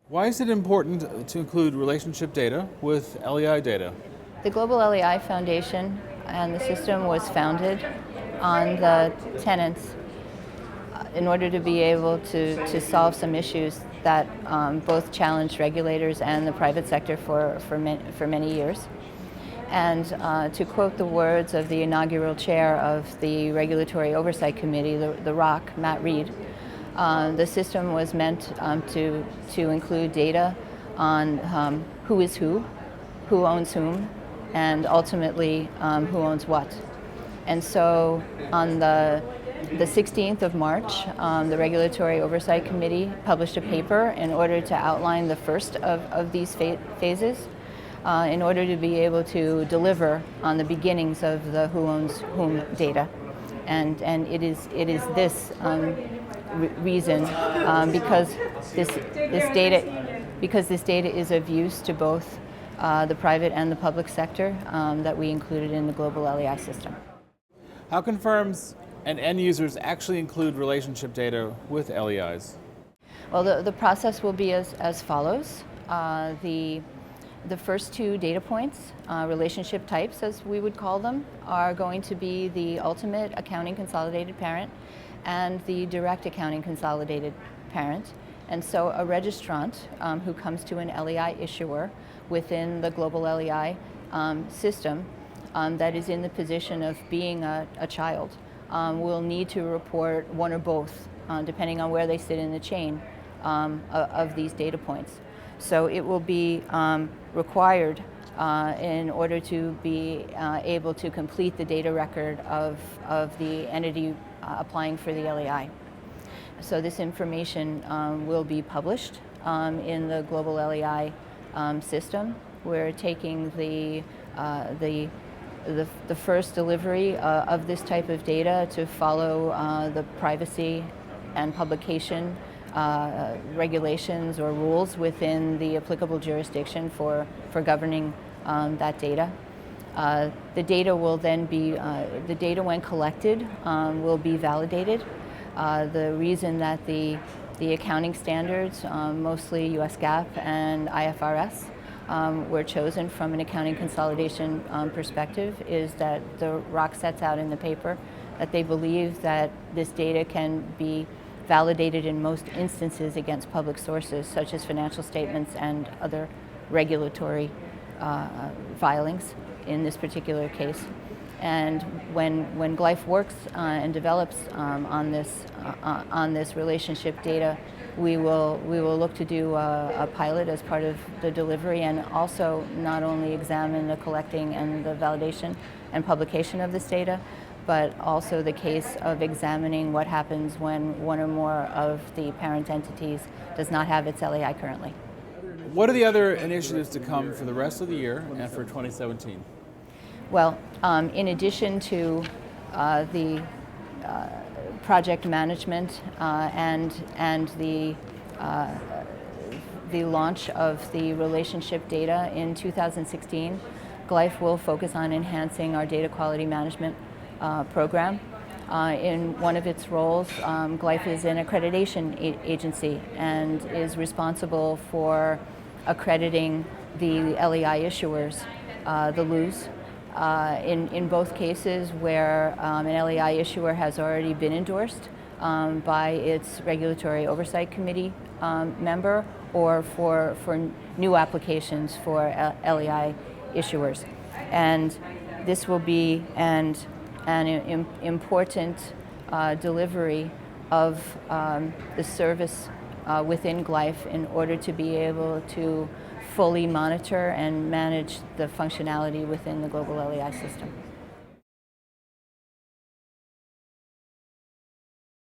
Why is it important to include relationship data with LEI data? The Global LEI Foundation and the system was founded on the tenets in order to be able to solve some issues that both challenged regulators and the private sector for many years. And to quote the words of the inaugural chair of the Regulatory Oversight Committee, the ROC, Matt Reed, the system was meant to include data on who is who owns whom, and ultimately who owns what. And so on the 16th of March, the Regulatory Oversight Committee published a paper in order to outline the first of these phases in order to be able to deliver on the beginnings of the who owns whom data. And it is this reason because this data is of use to both the private and the public sector that we included in the global LEI system. How can firms and end users actually include relationship data with LEIs? Well, the process will be as follows. The first two data points, relationship types as we would call them, are going to be the ultimate accounting consolidated parent and the direct accounting consolidated parent. And so a registrant who comes to an LEI issuer within the global LEI system that is in the position of being a child will need to report one or both, depending on where they sit in the chain of these data points. So it will be required in order to be able to complete the data record of the entity applying for the LEI. So this information will be published in the global LEI system. We're taking the first delivery of this type of data to follow the privacy and publication regulations or rules within the applicable jurisdiction for governing that data. The data will then be, the data when collected will be validated. The reason that the accounting standards, mostly US GAAP and IFRS, were chosen from an accounting consolidation perspective is that the ROC sets out in the paper that they believe that this data can be validated in most instances against public sources such as financial statements and other regulatory filings in this particular case. And when GLEIF works and develops on this relationship data, we will look to do a pilot as part of the delivery, and also not only examine the collecting and the validation and publication of this data, but also the case of examining what happens when one or more of the parent entities does not have its LEI currently. What are the other initiatives to come for the rest of the year and for 2017? Well, in addition to the project management and the launch of the relationship data in 2016, GLEIF will focus on enhancing our data quality management program. In one of its roles, GLEIF is an accreditation agency and is responsible for accrediting the LEI issuers, the LEIs. In both cases where an LEI issuer has already been endorsed by its Regulatory Oversight Committee member, or for new applications for LEI issuers. And this will be an important delivery of the service within GLEIF in order to be able to fully monitor and manage the functionality within the global LEI system.